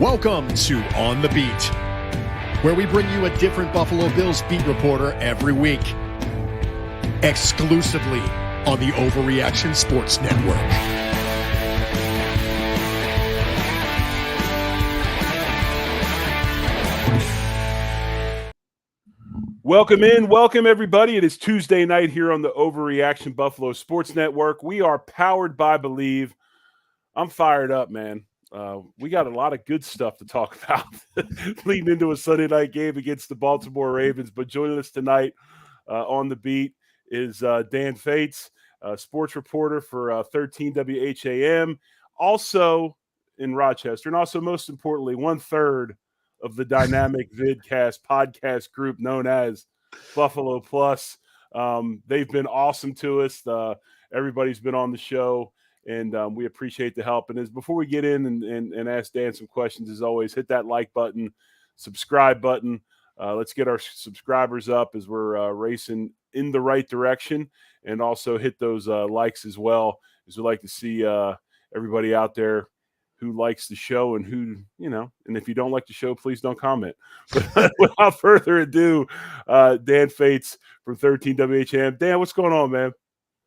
Welcome to On the Beat, where we bring you a different Buffalo Bills beat reporter every week, exclusively on the Overreaction Sports Network. Welcome everybody. It is Tuesday night here on the Overreaction Buffalo Sports Network. We are powered by Believe. I'm fired up, man. We got a lot of good stuff to talk about leading into a Sunday night game against the Baltimore Ravens. But joining us tonight on the beat is Dan Fetes, sports reporter for 13 WHAM, also in Rochester, and also most importantly, 1/3 of the dynamic vidcast podcast group known as Buffalo Plus. They've been awesome to us. Everybody's been on the show. And we appreciate the help. And before we get in and ask Dan some questions, as always, hit that like button, subscribe button. Let's get our subscribers up as we're racing in the right direction. And also hit those likes as well, as we like to see everybody out there who likes the show and who, and if you don't like the show, please don't comment. But without further ado, Dan Fetes from 13 WHAM. Dan, what's going on, man?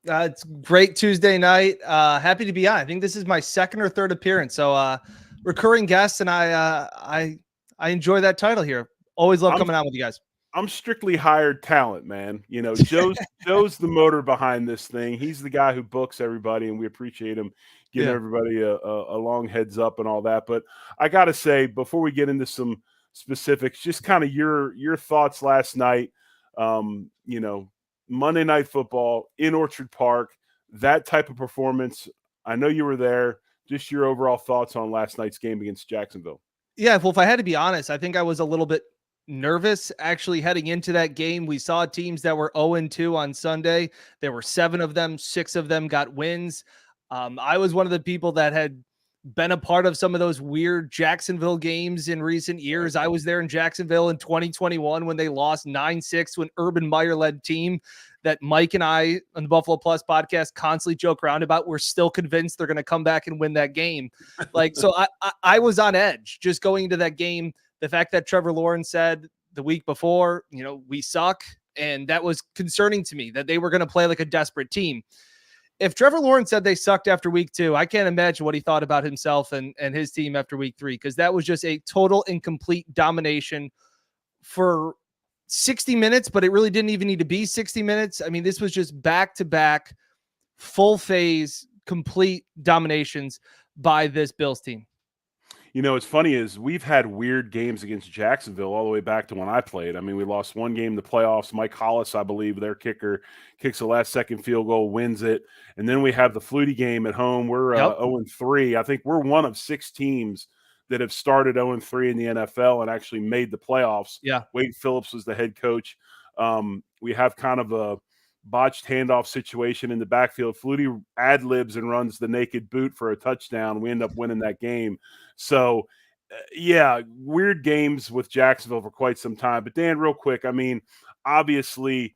It's great Tuesday night. Happy to be on. I think this is my second or third appearance. So recurring guest, and I enjoy that title here. Always love coming on with you guys. I'm strictly hired talent, man. Joe's the motor behind this thing. He's the guy who books everybody, and we appreciate him giving everybody a long heads up and all that. But I got to say, before we get into some specifics, just kind of your thoughts last night, Monday Night Football in Orchard Park, that type of performance. I know you were there. Just your overall thoughts on last night's game against Jacksonville. Yeah, well, if I had to be honest, I think I was a little bit nervous actually heading into that game. We saw teams that were 0-2 on Sunday. There were 7 of them. 6 of them got wins. I was one of the people that had been a part of some of those weird Jacksonville games in recent years. I was there in Jacksonville in 2021 when they lost 9-6 to an Urban Meyer-led team that Mike and I on the Buffalo Plus podcast constantly joke around about. We're still convinced they're going to come back and win that game. So I was on edge just going into that game. The fact that Trevor Lawrence said the week before, we suck. And that was concerning to me that they were going to play like a desperate team. If Trevor Lawrence said they sucked after week 2, I can't imagine what he thought about himself and his team after week 3, because that was just a total and complete domination for 60 minutes, but it really didn't even need to be 60 minutes. I mean, this was just back-to-back, full phase, complete dominations by this Bills team. What's funny is we've had weird games against Jacksonville all the way back to when I played. I mean, we lost one game in the playoffs. Mike Hollis, I believe, their kicker, kicks the last-second field goal, wins it. And then we have the Flutie game at home. We're 0-3. I think we're one of 6 teams that have started 0-3 in the NFL and actually made the playoffs. Yeah. Wade Phillips was the head coach. We have kind of a botched handoff situation in the backfield. Flutie ad-libs and runs the naked boot for a touchdown. We end up winning that game. So, weird games with Jacksonville for quite some time. But, Dan, real quick, I mean, obviously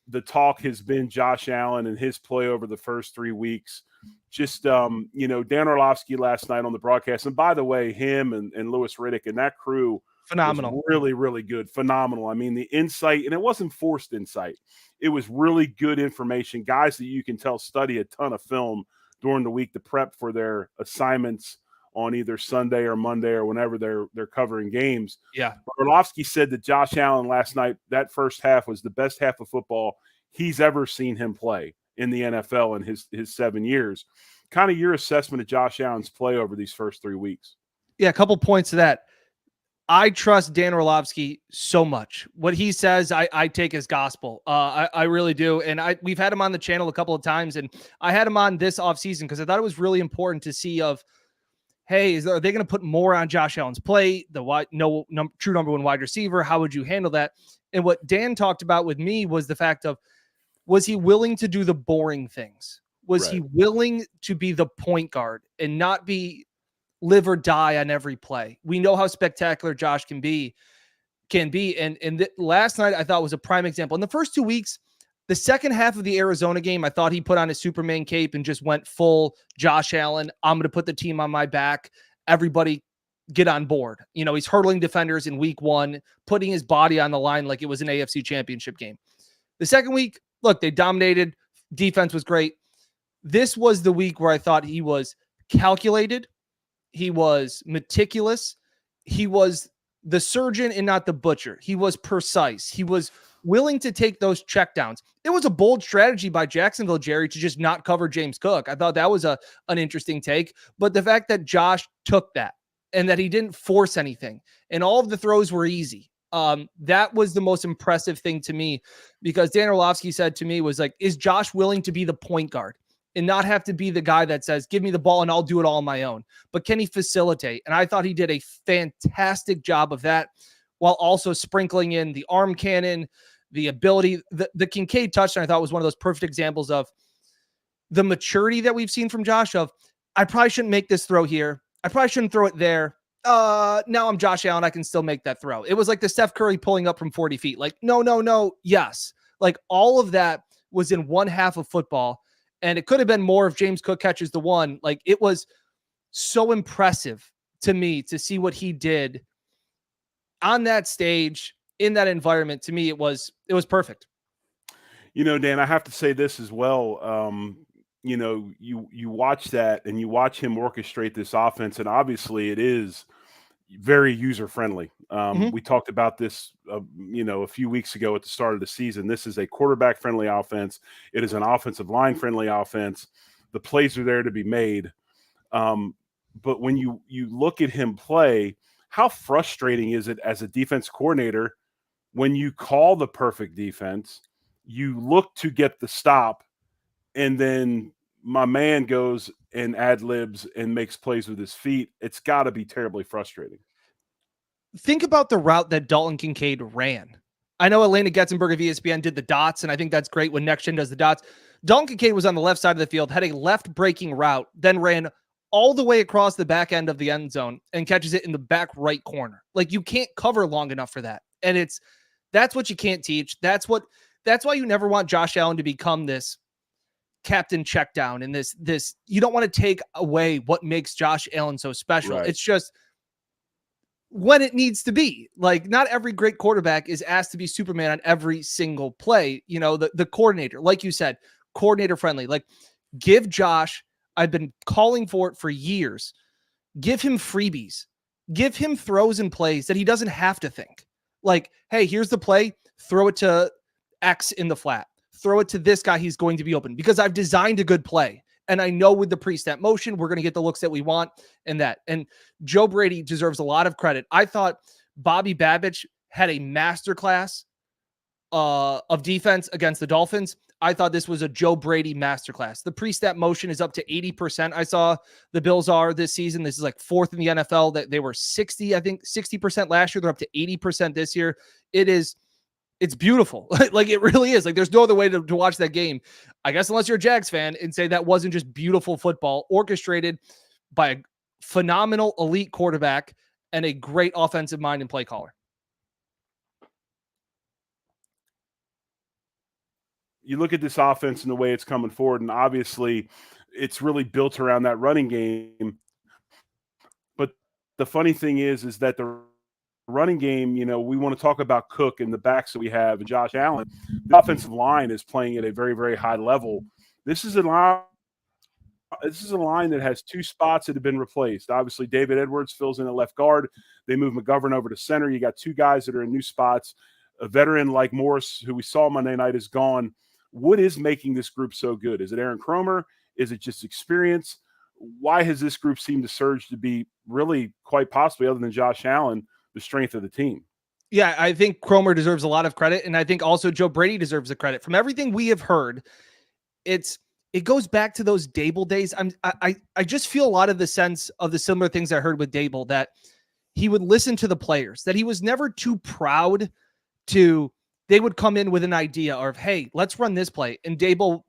the talk has been Josh Allen and his play over the first 3 weeks. Just, Dan Orlovsky last night on the broadcast. And, by the way, him and Louis Riddick and that crew, phenomenal. Really, really good. Phenomenal. I mean, the insight, and it wasn't forced insight. It was really good information. Guys that you can tell study a ton of film during the week to prep for their assignments on either Sunday or Monday or whenever they're covering games. Yeah. Orlovsky said that Josh Allen last night, that first half was the best half of football he's ever seen him play in the NFL in his 7 years. Kind of your assessment of Josh Allen's play over these first 3 weeks. Yeah, a couple points to that. I trust Dan Orlovsky so much. What he says, I take as gospel. I really do. And we've had him on the channel a couple of times, and I had him on this offseason because I thought it was really important to see hey, are they going to put more on Josh Allen's plate? True number 1 wide receiver. How would you handle that? And what Dan talked about with me was the fact of, was he willing to do the boring things? Was he willing to be the point guard and not be live or die on every play? We know how spectacular Josh can be. And last night I thought was a prime example. In the first 2 weeks, the second half of the Arizona game, I thought he put on his Superman cape and just went full Josh Allen. I'm going to put the team on my back. Everybody get on board. He's hurdling defenders in week 1, putting his body on the line like it was an AFC championship game. The second week, look, they dominated. Defense was great. This was the week where I thought he was calculated. He was meticulous. He was the surgeon and not the butcher. He was precise. He was willing to take those checkdowns. It was a bold strategy by Jacksonville, Jerry, to just not cover James Cook. I thought that was an interesting take. But the fact that Josh took that and that he didn't force anything and all of the throws were easy, that was the most impressive thing to me, because Dan Orlovsky said to me was like, is Josh willing to be the point guard and not have to be the guy that says, give me the ball and I'll do it all on my own? But can he facilitate? And I thought he did a fantastic job of that, while also sprinkling in the arm cannon, the ability. The Kincaid touchdown, I thought, was one of those perfect examples of the maturity that we've seen from Josh of, I probably shouldn't make this throw here. I probably shouldn't throw it there. Now I'm Josh Allen. I can still make that throw. It was like the Steph Curry pulling up from 40 feet. Like, no, yes. Like, all of that was in one half of football. And it could have been more if James Cook catches the one. Like, it was so impressive to me to see what he did on that stage, in that environment. To me, it was perfect. Dan, I have to say this as well. You watch that and you watch him orchestrate this offense, and obviously it is very user-friendly. We talked about this, a few weeks ago at the start of the season. This is a quarterback-friendly offense. It is an offensive line-friendly offense. The plays are there to be made. But when you look at him play, how frustrating is it as a defense coordinator when you call the perfect defense, you look to get the stop, and then my man goes and ad-libs and makes plays with his feet? It's got to be terribly frustrating. Think about the route that Dalton Kincaid ran. I know Elena Getzenberg of ESPN did the dots, and I think that's great when Next Gen does the dots. Dalton Kincaid was on the left side of the field, had a left breaking route, then ran all the way across the back end of the end zone and catches it in the back right corner. Like, you can't cover long enough for that. And that's what you can't teach. That's why you never want Josh Allen to become this captain check down and this you don't want to take away what makes Josh Allen so special. Right. It's just when it needs to be. Like, not every great quarterback is asked to be Superman on every single play. The coordinator, like you said, coordinator friendly. Like, give Josh, I've been calling for it for years, give him freebies, give him throws and plays that he doesn't have to think. Like, hey, here's the play, throw it to X in the flat. Throw it to this guy, he's going to be open, because I've designed a good play. And I know with the pre-snap motion, we're going to get the looks that we want and that. And Joe Brady deserves a lot of credit. I thought Bobby Babich had a masterclass of defense against the Dolphins. I thought this was a Joe Brady masterclass. The pre-snap motion is up to 80%. I saw the Bills are this season. This is like 4th in the NFL. That they were 60% last year. They're up to 80% this year. It's beautiful. Like, it really is. Like, there's no other way to watch that game, I guess, unless you're a Jags fan, and say that wasn't just beautiful football orchestrated by a phenomenal elite quarterback and a great offensive mind and play caller. You look at this offense and the way it's coming forward, and obviously it's really built around that running game. But the funny thing is that the running game, we want to talk about Cook and the backs that we have and Josh Allen. The offensive line is playing at a very, very high level. This is a line that has 2 spots that have been replaced. Obviously, David Edwards fills in at left guard. They move McGovern over to center. You got 2 guys that are in new spots. A veteran like Morris, who we saw Monday night, is gone. What is making this group so good? Is it Aaron Cromer? Is it just experience? Why has this group seemed to surge to be really, quite possibly, other than Josh Allen, the strength of the team? Yeah, I think Cromer deserves a lot of credit, and I think also Joe Brady deserves the credit. From everything we have heard, it goes back to those Dable days. I just feel a lot of the sense of the similar things I heard with Dable, that he would listen to the players, that he was never too proud to. They would come in with an idea of, hey, let's run this play. And Dable,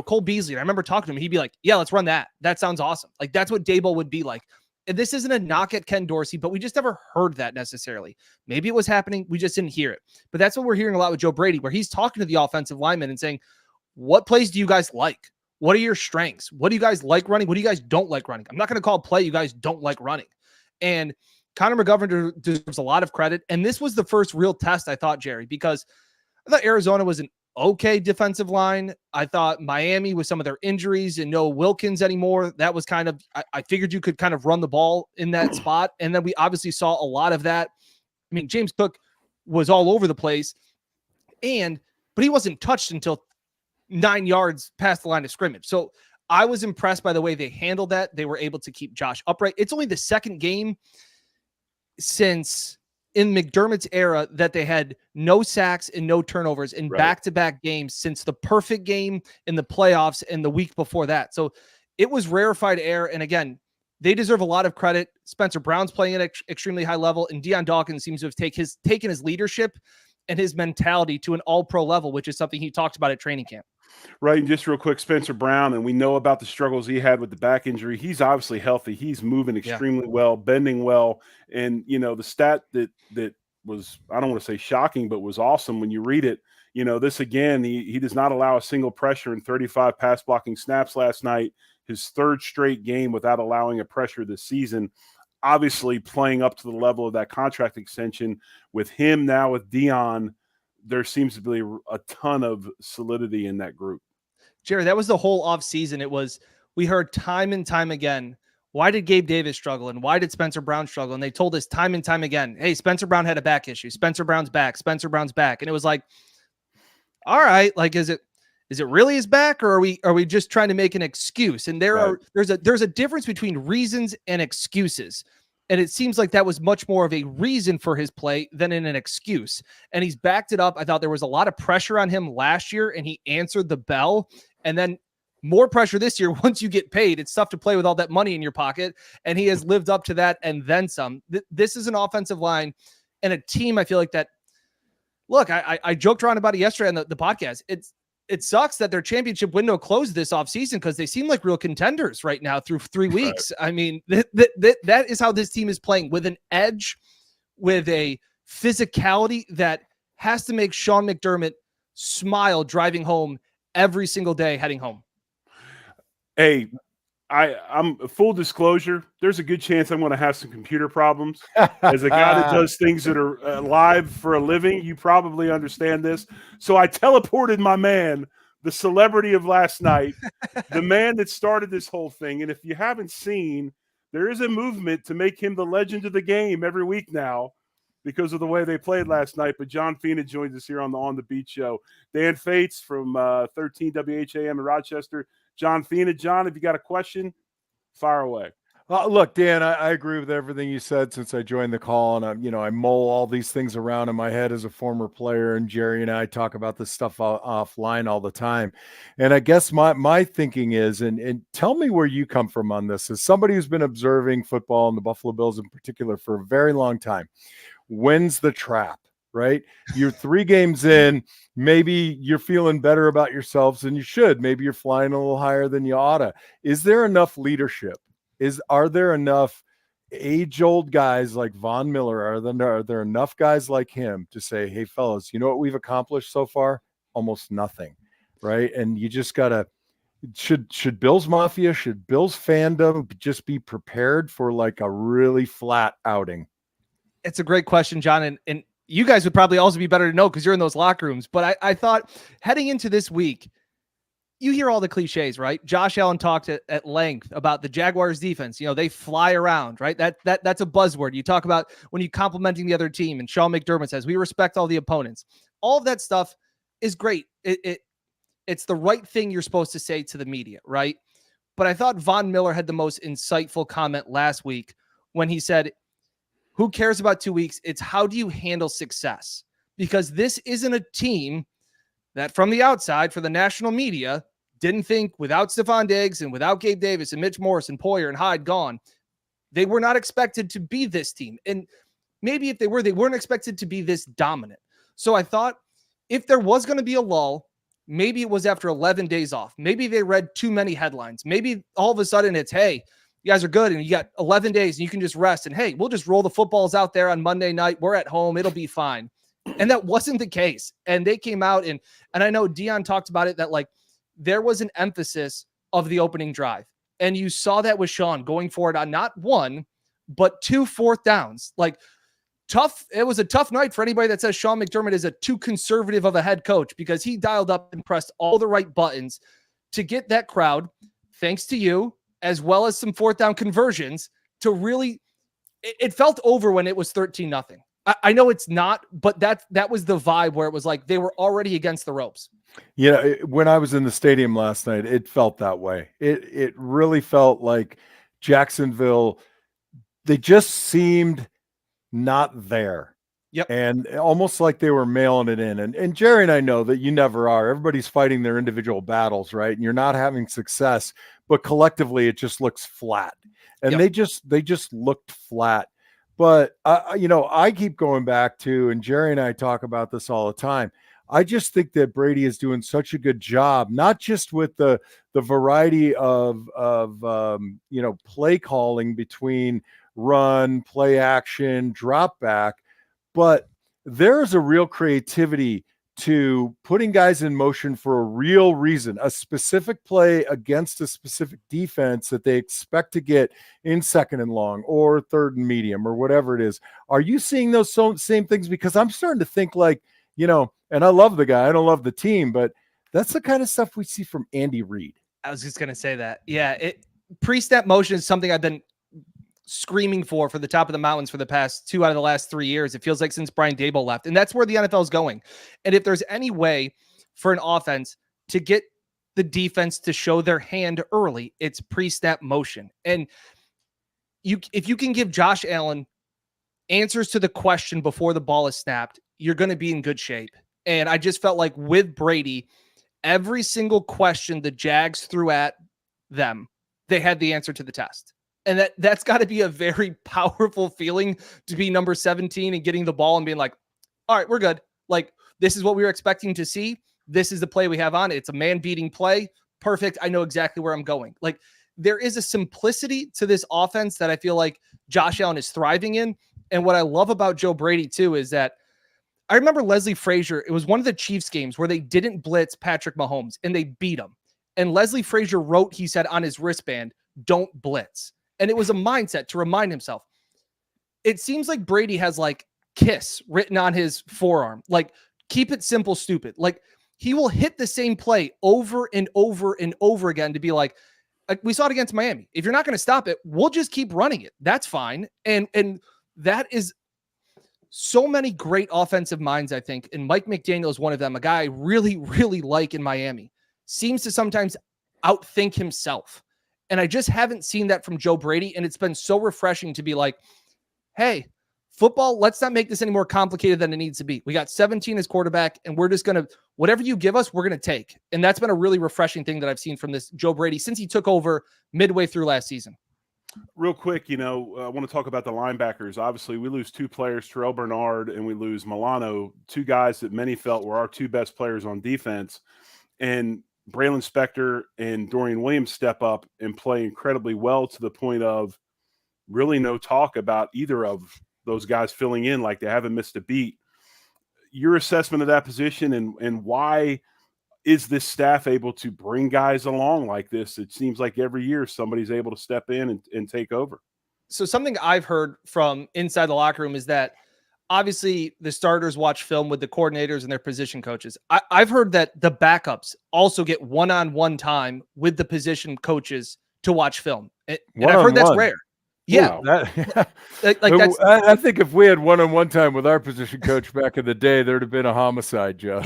Cole Beasley, I remember talking to him. He'd be like, yeah, let's run that. That sounds awesome. Like, that's what Dable would be like. And this isn't a knock at Ken Dorsey, but we just never heard that necessarily. Maybe it was happening. We just didn't hear it. But that's what we're hearing a lot with Joe Brady, where he's talking to the offensive linemen and saying, what plays do you guys like? What are your strengths? What do you guys like running? What do you guys don't like running? I'm not going to call a play you guys don't like running. And Connor McGovern deserves a lot of credit. And this was the first real test, I thought, Jerry, because I thought Arizona was an okay defensive line. I thought Miami, with some of their injuries and no Wilkins anymore, that was kind of, I figured you could kind of run the ball in that spot. And then we obviously saw a lot of that. I mean, James Cook was all over the place, but he wasn't touched until 9 yards past the line of scrimmage. So I was impressed by the way they handled that. They were able to keep Josh upright. It's only the second game since in McDermott's era that they had no sacks and no turnovers in back-to-back games since the perfect game in the playoffs and the week before that. So it was rarefied air. And again, they deserve a lot of credit. Spencer Brown's playing at extremely high level, and Deion Dawkins seems to have taken his leadership and his mentality to an all-pro level, which is something he talked about at training camp. Right. And just real quick, Spencer Brown, and we know about the struggles he had with the back injury. He's obviously healthy. He's moving extremely well, bending well. And, the stat that was, I don't want to say shocking, but was awesome when you read it. This again, he does not allow a single pressure in 35 pass blocking snaps last night, his third straight game without allowing a pressure this season. Obviously playing up to the level of that contract extension with him now with Deion. There seems to be a ton of solidity in that group. Jerry, that was the whole offseason. We heard time and time again, why did Gabe Davis struggle? And why did Spencer Brown struggle? And they told us time and time again, hey, Spencer Brown had a back issue. Spencer Brown's back. Spencer Brown's back. And it was like, all right, like, is it really his back, or are we just trying to make an excuse? And there's a difference between reasons and excuses. And it seems like that was much more of a reason for his play than an excuse. And he's backed it up. I thought there was a lot of pressure on him last year, and he answered the bell. And then more pressure this year. Once you get paid, it's tough to play with all that money in your pocket. And he has lived up to that and then some. This is an offensive line and a team, I feel like that. Look, I joked around about it yesterday on the podcast. It sucks that their championship window closed this offseason because they seem like real contenders right now through 3 weeks. Right. I mean, that is how this team is playing, with an edge, with a physicality that has to make Sean McDermott smile driving home every single day heading home. Hey, I'm full disclosure. There's a good chance I'm going to have some computer problems. As a guy that does things that are live for a living, you probably understand this. So I teleported my man, the celebrity of last night, the man that started this whole thing. And if you haven't seen, there is a movement to make him the legend of the game every week now because of the way they played last night. But John Fina joins us here on the Beat Show. Dan Fetes from 13 WHAM in Rochester. John Fina. John, if you got a question, fire away. Look, Dan, I agree with everything you said since I joined the call, and I mull all these things around in my head as a former player, and Jerry and I talk about this stuff offline all the time. And I guess my thinking is, and tell me where you come from on this, as somebody who's been observing football and the Buffalo Bills in particular for a very long time. When's the trap? Right? You're 3 games in, maybe you're feeling better about yourselves than you should. Maybe you're flying a little higher than you oughta. Is there enough leadership? Are there enough age-old guys like Von Miller? Are there enough guys like him to say, hey, fellas, you know what we've accomplished so far? Almost nothing, right? And you just got to – should Bills Mafia, should Bills fandom just be prepared for like a really flat outing? It's a great question, John, and you guys would probably also be better to know because you're in those locker rooms. But I thought heading into this week, you hear all the cliches, right? Josh Allen talked at length about the Jaguars defense. They fly around, right? That's a buzzword. You talk about when you're complimenting the other team, and Sean McDermott says, we respect all the opponents. All of that stuff is great. It's the right thing you're supposed to say to the media, right? But I thought Von Miller had the most insightful comment last week when he said, who cares about 2 weeks? It's how do you handle success? Because this isn't a team that from the outside for the national media didn't think without Stephon Diggs and without Gabe Davis and Mitch Morris and Poyer and Hyde gone, they were not expected to be this team. And maybe if they weren't expected to be this dominant. So I thought if there was going to be a lull, maybe it was after 11 days off. Maybe they read too many headlines. Maybe all of a sudden it's, hey, you guys are good and you got 11 days and you can just rest. And hey, we'll just roll the footballs out there on Monday night. We're at home. It'll be fine. And that wasn't the case. And they came out and I know Deion talked about it, that like there was an emphasis of the opening drive. And you saw that with Sean going forward on not one, but 2 4th downs. Like, tough. It was a tough night for anybody that says Sean McDermott is a too conservative of a head coach, because he dialed up and pressed all the right buttons to get that crowd, thanks to you, as well as some 4th down conversions, to really, it felt over when it was 13-0. I know it's not, but that was the vibe where it was like they were already against the ropes. Yeah, when I was in the stadium last night, it felt that way. It really felt like Jacksonville, they just seemed not there. Yep. And almost like they were mailing it in. And Jerry and I know that you never are. Everybody's fighting their individual battles, right? And you're not having success, but collectively it just looks flat. And Yep. they just looked flat. But I keep going back to, and Jerry and I talk about this all the time, I just think that Brady is doing such a good job, not just with the variety of play calling between run, play action, drop back, but there's a real creativity to putting guys in motion for a real reason, a specific play against a specific defense that they expect to get in 2nd and long or 3rd and medium or whatever it is. Are you seeing those same things? Because I'm starting to think like, and I love the guy, I don't love the team, but that's the kind of stuff we see from Andy Reid. I was just going to say that. Yeah. Pre-snap motion is something I've been screaming for the top of the mountains for the past 2 out of the last 3 years. It feels like since Brian Daboll left, and that's where the NFL is going. And if there's any way for an offense to get the defense to show their hand early, it's pre-snap motion. And if you can give Josh Allen answers to the question before the ball is snapped, you're going to be in good shape. And I just felt like with Brady, every single question the Jags threw at them, they had the answer to the test. And that's got to be a very powerful feeling to be number 17 and getting the ball and being like, all right, we're good. Like, this is what we were expecting to see. This is the play we have on. It's a man-beating play. Perfect. I know exactly where I'm going. Like, there is a simplicity to this offense that I feel like Josh Allen is thriving in. And what I love about Joe Brady, too, is that I remember Leslie Frazier. It was one of the Chiefs games where they didn't blitz Patrick Mahomes and they beat him. And Leslie Frazier wrote, he said on his wristband, "Don't blitz." And it was a mindset to remind himself. It seems like Brady has like KISS written on his forearm. Like, keep it simple, stupid. Like, he will hit the same play over and over and over again to be like we saw it against Miami. If you're not going to stop it, we'll just keep running it. That's fine. And that is so many great offensive minds, I think. And Mike McDaniel is one of them, a guy I really, really like in Miami. Seems to sometimes outthink himself. And I just haven't seen that from Joe Brady. And it's been so refreshing to be like, hey, football, let's not make this any more complicated than it needs to be. We got 17 as quarterback, and we're just going to, whatever you give us, we're going to take. And that's been a really refreshing thing that I've seen from this Joe Brady since he took over midway through last season. Real quick, I want to talk about the linebackers. Obviously, we lose 2 players, Terrell Bernard, and we lose Milano, 2 guys that many felt were our 2 best players on defense. And Braylon Spector and Dorian Williams step up and play incredibly well to the point of really no talk about either of those guys filling in, like they haven't missed a beat. Your assessment of that position and why is this staff able to bring guys along like this? It seems like every year somebody's able to step in and take over. So something I've heard from inside the locker room is that obviously the starters watch film with the coordinators and their position coaches. I've heard that the backups also get one-on-one time with the position coaches to watch film. And I've heard that's rare. Yeah. I think if we had one-on-one time with our position coach back in the day, there'd have been a homicide, Joe.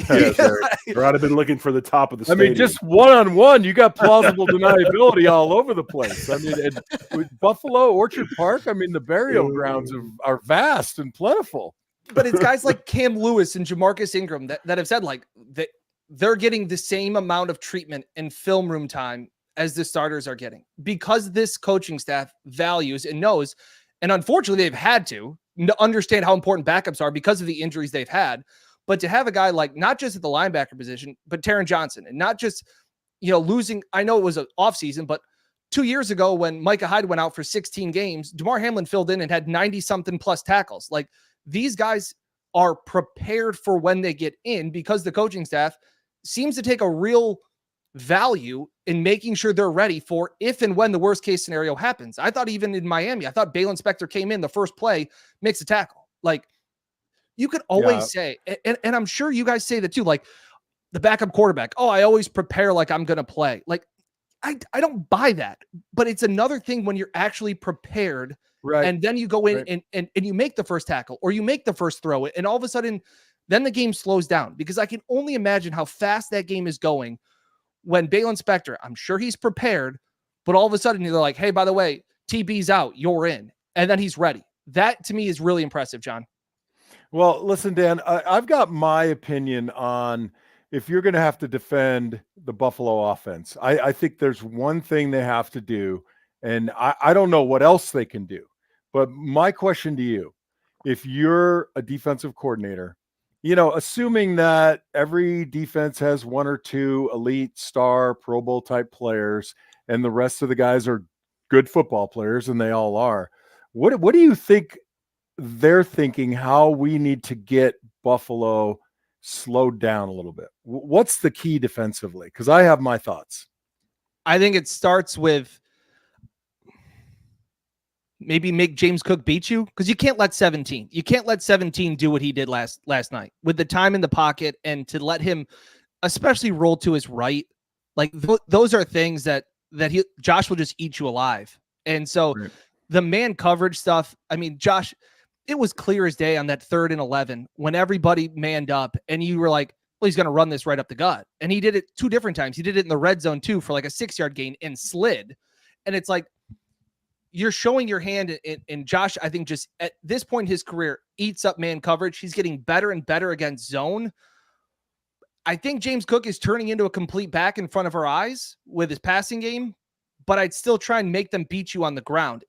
Or I'd have been looking for the top of the stadium. I mean, just one-on-one, you got plausible deniability all over the place. I mean, with Buffalo, Orchard Park, I mean, the burial grounds are vast and plentiful. But it's guys like Cam Lewis and Jamarcus Ingram that have said like that they're getting the same amount of treatment and film room time as the starters are getting, because this coaching staff values and knows, and unfortunately they've had to understand how important backups are because of the injuries they've had. But to have a guy like not just at the linebacker position, but Taron Johnson, and not just, losing, I know it was an offseason, but 2 years ago when Micah Hyde went out for 16 games, DeMar Hamlin filled in and had 90-something plus tackles. Like, these guys are prepared for when they get in because the coaching staff seems to take a real value in making sure they're ready for if and when the worst case scenario happens. I thought even in Miami, I thought Balen Spector came in the first play, makes a tackle. Like, you could always say, and I'm sure you guys say that too, like the backup quarterback, oh, I always prepare like I'm going to play. Like, I don't buy that, but it's another thing when you're actually prepared, right? And then you go in and you make the first tackle or you make the first throw, and all of a sudden, then the game slows down, because I can only imagine how fast that game is going when Balen Spector, I'm sure he's prepared, but all of a sudden they're like, hey, by the way, TB's out, you're in, and then he's ready. That to me is really impressive, John. Well, listen, Dan, I've got my opinion on if you're going to have to defend the Buffalo offense. I think there's one thing they have to do, and I don't know what else they can do. But my question to you, if you're a defensive coordinator, assuming that every defense has one or two elite star Pro Bowl type players and the rest of the guys are good football players, and they all are, what do you think they're thinking how we need to get Buffalo slowed down a little bit? What's the key defensively? Because I have my thoughts. I think it starts with maybe make James Cook beat you, because you can't let 17 do what he did last night with the time in the pocket, and to let him especially roll to his right. Like those are things that Josh will just eat you alive. And so the man coverage stuff, I mean, Josh, it was clear as day on that 3rd and 11 when everybody manned up and you were like, well, he's going to run this right up the gut. And he did it 2 different times. He did it in the red zone too for like a 6-yard gain and slid. And it's like, you're showing your hand, and Josh, I think, just at this point in his career, eats up man coverage. He's getting better and better against zone. I think James Cook is turning into a complete back in front of our eyes with his passing game, but I'd still try and make them beat you on the ground.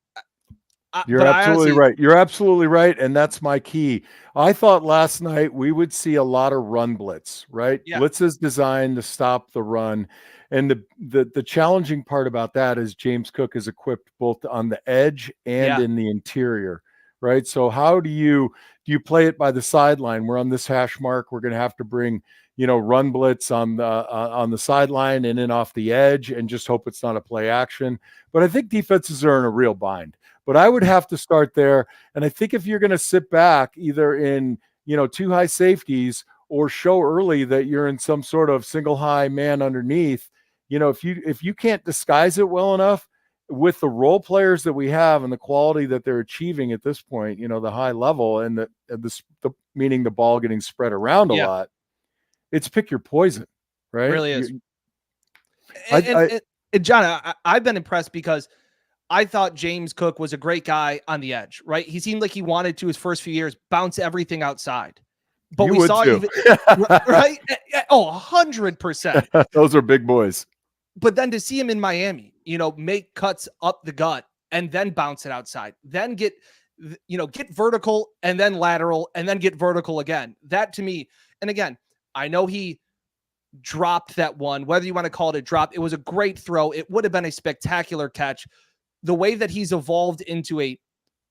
You're absolutely right. You're absolutely right. And that's my key. I thought last night we would see a lot of run blitz, right? Yeah. Blitz is designed to stop the run. And the challenging part about that is James Cook is equipped both on the edge and in the interior, right? So how do you play it by the sideline? We're on this hash mark. We're going to have to bring, run blitz on the sideline and then off the edge and just hope it's not a play action. But I think defenses are in a real bind. But I would have to start there. And I think if you're going to sit back either in, 2 high safeties or show early that you're in some sort of single high man underneath, if you can't disguise it well enough with the role players that we have and the quality that they're achieving at this point, the high level and the meaning the ball getting spread around a lot, it's pick your poison, right? It really is. And John, I've been impressed because I thought James Cook was a great guy on the edge, right? He seemed like he wanted to his first few years bounce everything outside. But we saw even, right? Oh, 100%. Those are big boys. But then to see him in Miami, make cuts up the gut and then bounce it outside, then get vertical and then lateral and then get vertical again. That to me, and again, I know he dropped that one, whether you want to call it a drop, it was a great throw. It would have been a spectacular catch. The way that he's evolved into a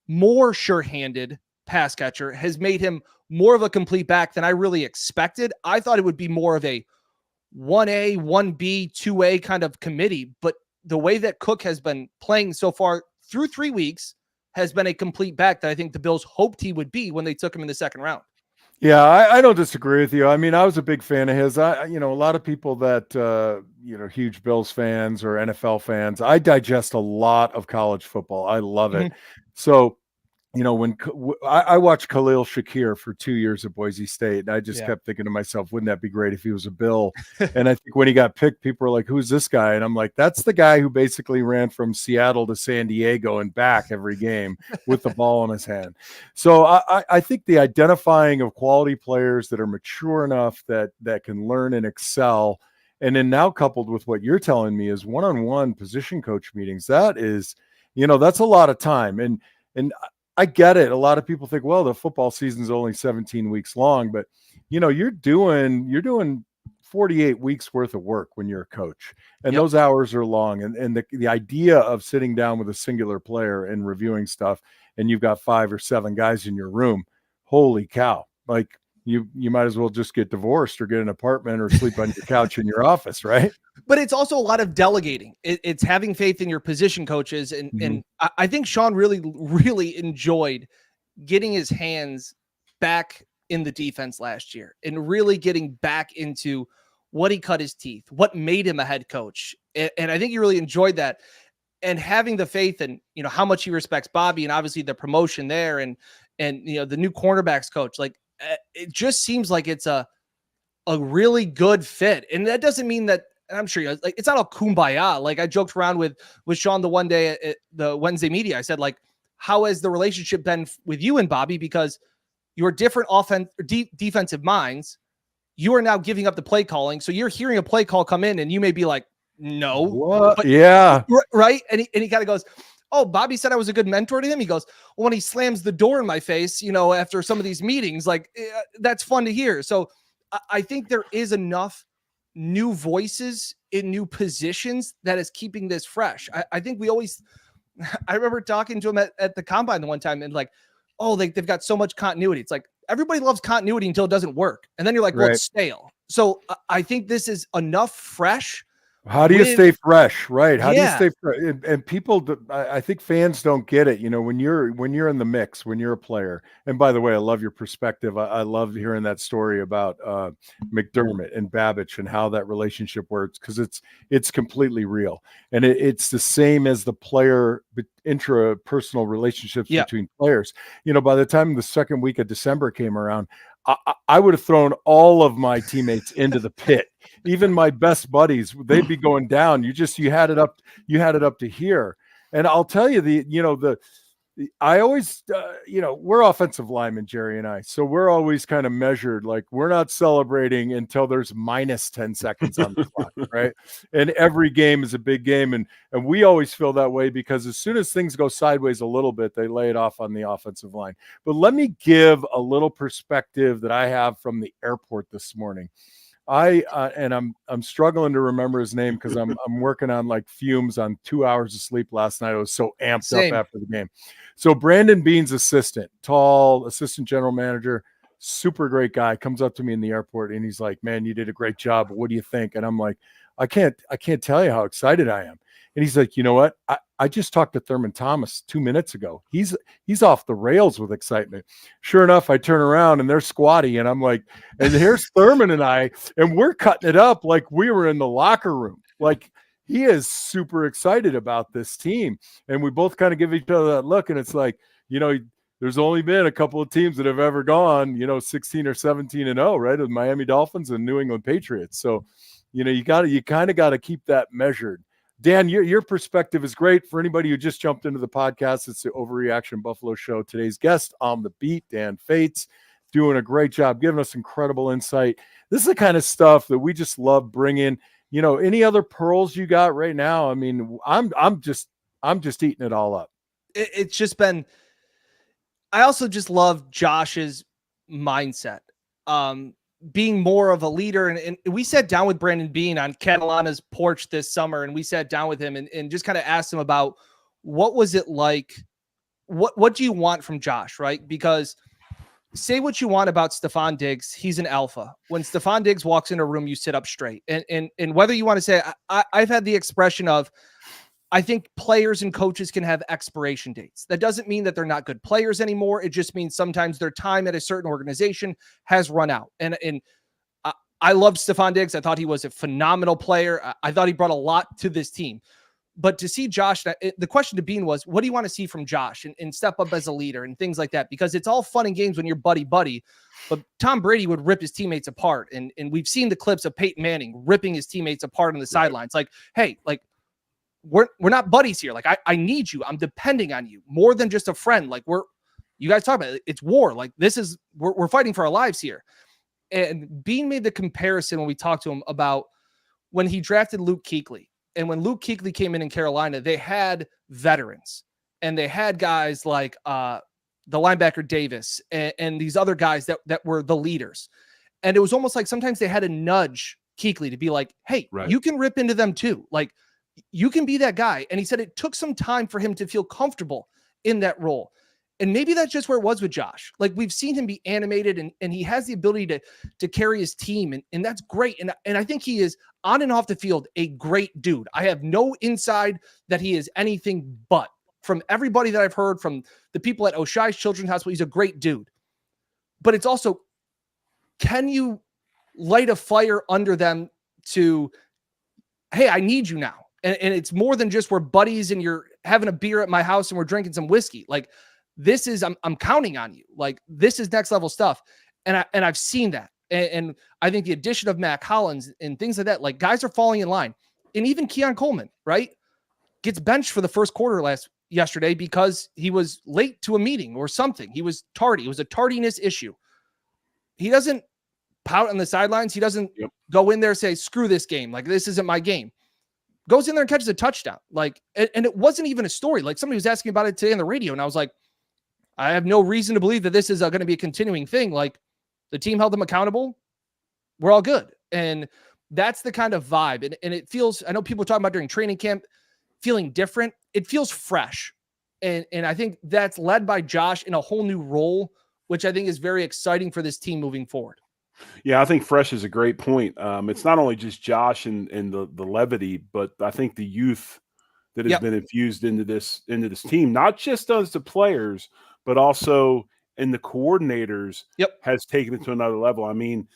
more sure-handed pass catcher has made him more of a complete back than I really expected. I thought it would be more of a 1A, 1B, 2A kind of committee, but the way that Cook has been playing so far through 3 weeks has been a complete back that I think the Bills hoped he would be when they took him in the 2nd round. Yeah, I don't disagree with you. I mean, I was a big fan of his. A lot of people that, huge Bills fans or NFL fans, I digest a lot of college football. I love it. So, when I watched Khalil Shakir for 2 years at Boise State, and I just kept thinking to myself, wouldn't that be great if he was a Bill? And I think when he got picked, people were like, who's this guy? And I'm like, that's the guy who basically ran from Seattle to San Diego and back every game with the ball in his hand. So I think the identifying of quality players that are mature enough that can learn and excel, and then now coupled with what you're telling me is one-on-one position coach meetings, that is, that's a lot of time. And I get it. A lot of people think, well, the football season is only 17 weeks long, but you're doing 48 weeks worth of work when you're a coach, and those hours are long. And the idea of sitting down with a singular player and reviewing stuff, and you've got 5 or 7 guys in your room, holy cow. Like, you might as well just get divorced or get an apartment or sleep on your couch in your office, right? But it's also a lot of delegating. It's having faith in your position coaches. And I think Sean really enjoyed getting his hands back in the defense last year and really getting back into what he cut his teeth, what made him a head coach. And I think he really enjoyed that, and having the faith in, how much he respects Bobby, and obviously the promotion there, and the new cornerbacks coach. Like, it just seems like it's a really good fit. And that doesn't mean that, and I'm sure like it's not all kumbaya. Like, I joked around with Sean the one day at the Wednesday media. I said, like, how has the relationship been with you and Bobby? Because you're different defensive minds. You are now giving up the play calling. So you're hearing a play call come in and you may be like, no. What? But, yeah. Right. And he kind of goes, oh, Bobby said I was a good mentor to him. He goes, well, when he slams the door in my face, after some of these meetings, like, that's fun to hear. So I think there is enough new voices in new positions that is keeping this fresh. I think I remember talking to him at the combine the one time, and like, oh, they've got so much continuity. It's like, everybody loves continuity until it doesn't work. And then you're like, well, it's stale. So I think this is enough fresh. How do you stay fresh? Right. How do you stay fresh? And people, I think fans don't get it. When you're in the mix, when you're a player, and by the way, I love your perspective. I love hearing that story about McDermott and Babbage and how that relationship works, because it's completely real. And it's the same as the player intrapersonal relationships between players. By the time the second week of December came around, I would have thrown all of my teammates into the pit. Even my best buddies, they'd be going down. You had it up to here. And I'll tell you, I always, we're offensive linemen, Jerry and I. So we're always kind of measured. Like, we're not celebrating until there's minus 10 seconds on the clock, right? And every game is a big game. And we always feel that way, because as soon as things go sideways a little bit, they lay it off on the offensive line. But let me give a little perspective that I have from the airport this morning. And I'm struggling to remember his name, because I'm working on like fumes on 2 hours of sleep last night. I was so amped up after the game. So Brandon Bean's assistant, tall assistant general manager, super great guy, comes up to me in the airport and he's like, man, you did a great job. What do you think? And I'm like, I can't tell you how excited I am. And he's like, you know what? I just talked to Thurman Thomas 2 minutes ago. He's off the rails with excitement. Sure enough, I turn around and they're squatty, and I'm like, and here's Thurman and I, and we're cutting it up like we were in the locker room. Like, he is super excited about this team. And we both kind of give each other that look, and it's like, there's only been a couple of teams that have ever gone, 16 or 17-0, right? With Miami Dolphins and New England Patriots. So, you kind of got to keep that measured. Dan, your perspective is great. For anybody who just jumped into the podcast, it's the Overreaction Buffalo Show. Today's guest on the beat, Dan Fetes, doing a great job, giving us incredible insight. This is the kind of stuff that we just love bringing. Any other pearls you got right now? I mean, I'm just eating it all up. It's just been. I also just love Josh's mindset. Being more of a leader. And we sat down with Brandon Bean on Catalana's porch this summer, and we sat down with him and just kind of asked him about what was it like? What do you want from Josh, right? Because say what you want about Stephon Diggs, he's an alpha. When Stephon Diggs walks in a room, you sit up straight. And whether you want to say, I've had the expression of, I think players and coaches can have expiration dates. That doesn't mean that they're not good players anymore. It just means sometimes their time at a certain organization has run out. And I loved Stephon Diggs. I thought he was a phenomenal player. I thought he brought a lot to this team. But to see Josh, the question to Bean was, what do you want to see from Josh and step up as a leader and things like that? Because it's all fun and games when you're buddy-buddy. But Tom Brady would rip his teammates apart. And we've seen the clips of Peyton Manning ripping his teammates apart on the sidelines. Like, hey, like, we're not buddies here. Like, I need you. I'm depending on you more than just a friend. Like, you guys talk about it. It's war. Like, we're fighting for our lives here. And Bean made the comparison when we talked to him about when he drafted Luke Kuechly. And when Luke Kuechly came in Carolina, they had veterans and they had guys like the linebacker Davis and these other guys that were the leaders. And it was almost like sometimes they had to nudge Kuechly to be like, hey, you can rip into them too. Like, you can be that guy. And he said it took some time for him to feel comfortable in that role. And maybe that's just where it was with Josh. Like we've seen him be animated and he has the ability to carry his team. And that's great. And I think he is on and off the field, a great dude. I have no inside that he is anything but. From everybody that I've heard, from the people at Oshai's Children's Hospital, he's a great dude. But it's also, can you light a fire under them to, hey, I need you now. And it's more than just we're buddies and you're having a beer at my house and we're drinking some whiskey. Like this is, I'm counting on you. Like this is next level stuff. And I've seen that. And I think the addition of Matt Collins and things like that, like guys are falling in line. And even Keon Coleman, right, gets benched for the first quarter yesterday because he was late to a meeting or something. He was tardy. It was a tardiness issue. He doesn't pout on the sidelines. He doesn't go in there and say, screw this game. Like, this isn't my game. Goes in there and catches a touchdown. Like, and it wasn't even a story. Like somebody was asking about it today on the radio. And I was like, I have no reason to believe that this is going to be a continuing thing. Like the team held them accountable. We're all good. And that's the kind of vibe. And it feels, I know people were talking about during training camp, feeling different. It feels fresh. And I think that's led by Josh in a whole new role, which I think is very exciting for this team moving forward. Yeah, I think fresh is a great point. It's not only just Josh and the levity, but I think the youth that has been infused into this team, not just as the players, but also in the coordinators, has taken it to another level. I mean,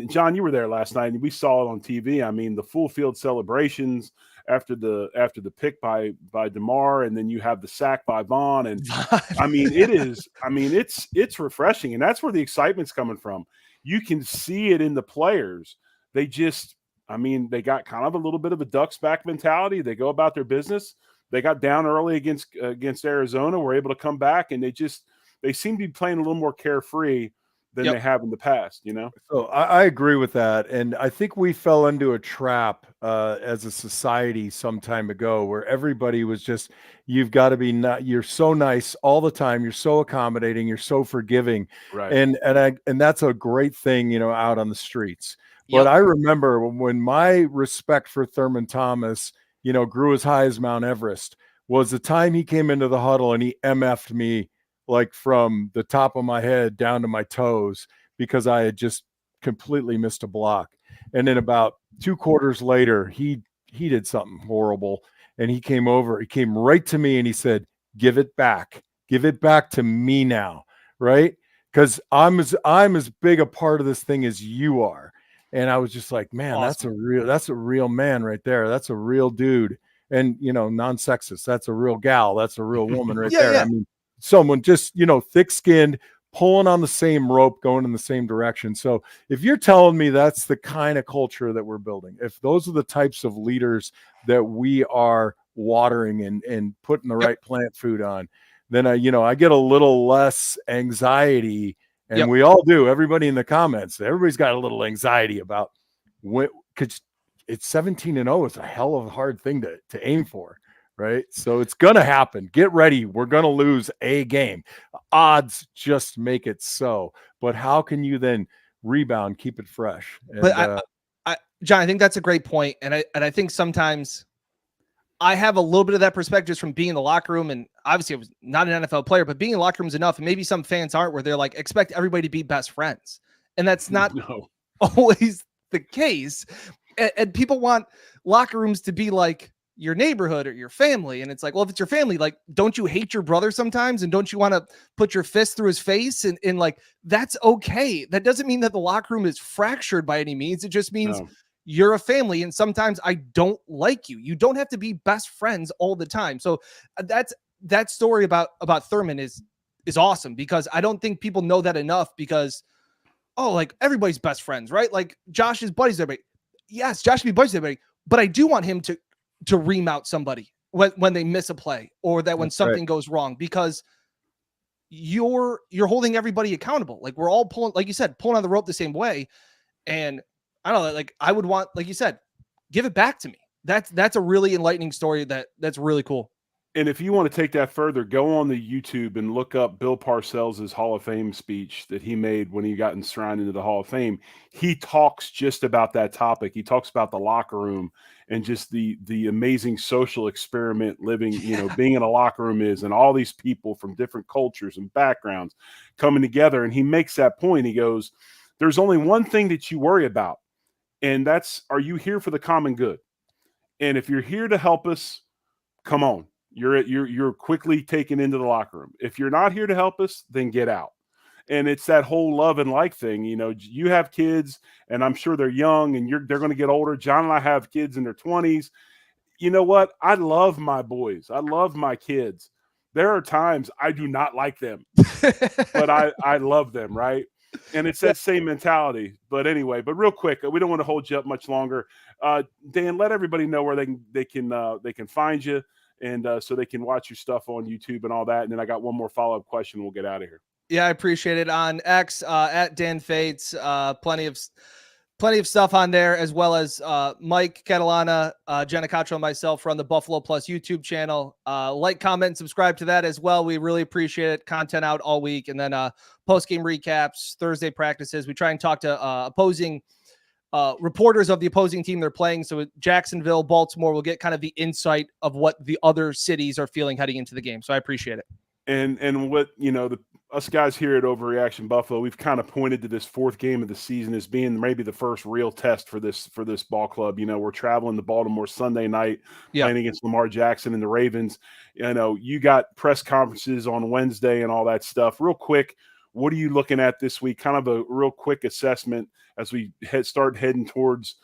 John, you were there last night, and we saw it on TV. I mean, the full field celebrations after the pick by DeMar, and then you have the sack by Vaughn, and I mean, it's refreshing, and that's where the excitement's coming from. You can see it in the players. They just, they got kind of a little bit of a ducks back mentality. They go about their business. They got down early against Arizona, were able to come back, and they seem to be playing a little more carefree than they have in the past, So I agree with that. And I think we fell into a trap as a society some time ago where everybody was just, you've got to be you're so nice all the time. You're so accommodating. You're so forgiving. Right. And that's a great thing, out on the streets. But I remember when my respect for Thurman Thomas, grew as high as Mount Everest, was the time he came into the huddle and he MF'd me like from the top of my head down to my toes because I had just completely missed a block. And then about 2 quarters later, he did something horrible. And he came right to me and he said, give it back to me now. Right. Because I'm as big a part of this thing as you are. And I was just like, man, awesome. That's a real man right there. That's a real dude. And, non-sexist, that's a real gal. That's a real woman right there. Yeah. Someone just, thick-skinned, pulling on the same rope, going in the same direction. So if you're telling me that's the kind of culture that we're building, if those are the types of leaders that we are watering and putting the right plant food on, then I get a little less anxiety. And we all do. Everybody in the comments, everybody's got a little anxiety about because it's 17-0 is a hell of a hard thing to aim for. Right. So it's going to happen. Get ready. We're going to lose a game. Odds just make it so. But how can you then rebound, keep it fresh? And, but John, I think that's a great point. And I think sometimes I have a little bit of that perspective just from being in the locker room. And obviously I was not an NFL player, but being in locker rooms enough. And maybe some fans aren't, where they're like, expect everybody to be best friends. And that's not always the case. And people want locker rooms to be like your neighborhood or your family. And it's like, well, if it's your family, like, don't you hate your brother sometimes? And don't you want to put your fist through his face? And like, that's okay. That doesn't mean that the locker room is fractured by any means. It just means you're a family. And sometimes I don't like you. You don't have to be best friends all the time. So that story about Thurman is awesome, because I don't think people know that enough, because, like everybody's best friends, right? Like Josh is buddies with everybody. Yes, Josh can be buddies with everybody, but I do want him to ream out somebody when they miss a play, or that when something goes wrong, because you're holding everybody accountable. Like we're all pulling, like you said, pulling on the rope the same way. And I don't know, like I would want, like you said, give it back to me. That's a really enlightening story. That's really cool. And if you want to take that further, go on the YouTube and look up Bill Parcells' Hall of Fame speech that he made when he got enshrined into the Hall of Fame. He talks just about that topic. He talks about the locker room and just the amazing social experiment living, being in a locker room is, and all these people from different cultures and backgrounds coming together. And he makes that point. He goes, there's only one thing that you worry about, and that's, are you here for the common good? And if you're here to help us, come on. You're quickly taken into the locker room. If you're not here to help us, then get out. And it's that whole love and like thing. You have kids, and I'm sure they're young, and they're going to get older. John and I have kids in their 20s. You know what? I love my boys. I love my kids. There are times I do not like them, but I love them, right? And it's that same mentality. But anyway, real quick, we don't want to hold you up much longer. Dan, let everybody know where they can find you, and so they can watch your stuff on YouTube and all that. And then I got one more follow-up question. We'll get out of here. Yeah, I appreciate it. On X, at Dan Fetes, plenty of stuff on there, as well as Mike Catalana, Jenna Cottrell, and myself run the Buffalo Plus YouTube channel. Like, comment, and subscribe to that as well. We really appreciate it. Content out all week. And then post-game recaps, Thursday practices. We try and talk to opposing reporters of the opposing team they're playing. So Jacksonville, Baltimore, will get kind of the insight of what the other cities are feeling heading into the game. So I appreciate it. And what, us guys here at Overreaction Buffalo, we've kind of pointed to this fourth game of the season as being maybe the first real test for this ball club. We're traveling to Baltimore Sunday night, playing against Lamar Jackson and the Ravens. You got press conferences on Wednesday and all that stuff. Real quick, what are you looking at this week? Kind of a real quick assessment as we start heading towards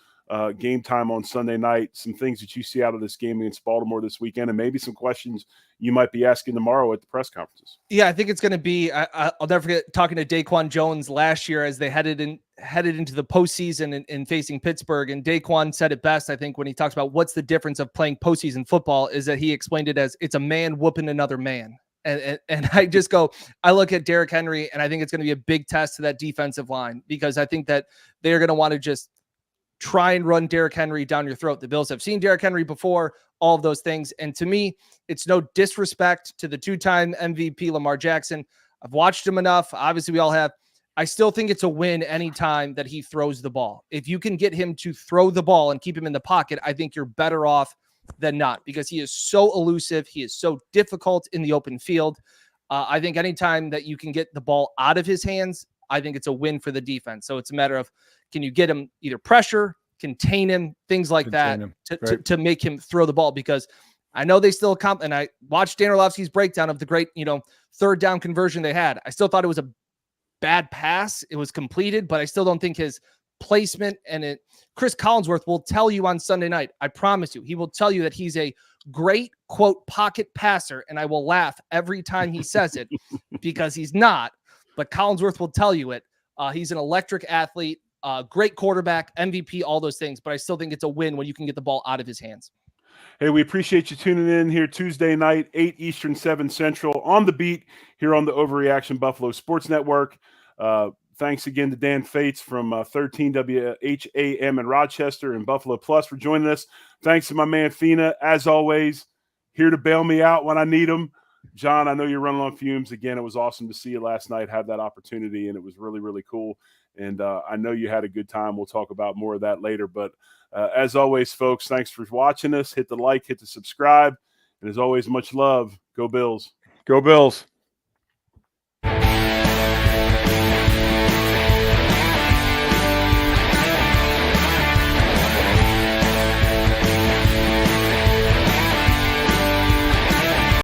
game time on Sunday night, some things that you see out of this game against Baltimore this weekend, and maybe some questions you might be asking tomorrow at the press conferences. Yeah, I think it's going to be, I'll never forget talking to Daquan Jones last year as they headed into the postseason and facing Pittsburgh. And Daquan said it best, I think, when he talks about what's the difference of playing postseason football, is that he explained it as it's a man whooping another man. And I just go, I look at Derrick Henry, and I think it's going to be a big test to that defensive line, because I think that they're going to want to just try and run Derrick Henry down your throat. The Bills have seen Derrick Henry before, all of those things. And to me, it's no disrespect to the two-time MVP Lamar Jackson. I've watched him enough. Obviously, we all have. I still think it's a win anytime that he throws the ball. If you can get him to throw the ball and keep him in the pocket, I think you're better off than not, because he is so elusive. He is so difficult in the open field. I think anytime that you can get the ball out of his hands, I think it's a win for the defense. So it's a matter of, can you get him either pressure, contain him, things like that to make him throw the ball? Because I know they still come, and I watched Dan Orlovsky's breakdown of the great, third down conversion they had. I still thought it was a bad pass. It was completed, but I still don't think his placement Chris Collinsworth will tell you on Sunday night, I promise you, he will tell you that he's a great, quote, pocket passer. And I will laugh every time he says it because he's not, but Collinsworth will tell you it. He's an electric athlete, great quarterback, MVP, all those things. But I still think it's a win when you can get the ball out of his hands. Hey, we appreciate you tuning in here Tuesday night, 8 Eastern, 7 Central, on the beat here on the Overreaction Buffalo Sports Network. Thanks again to Dan Fetes from 13 WHAM in Rochester and Buffalo Plus for joining us. Thanks to my man Fina, as always, here to bail me out when I need him. John, I know you're running on fumes. Again, it was awesome to see you last night, have that opportunity, and it was really, really cool. And I know you had a good time. We'll talk about more of that later. But as always, folks, thanks for watching us. Hit the like, hit the subscribe. And as always, much love. Go Bills. Go Bills.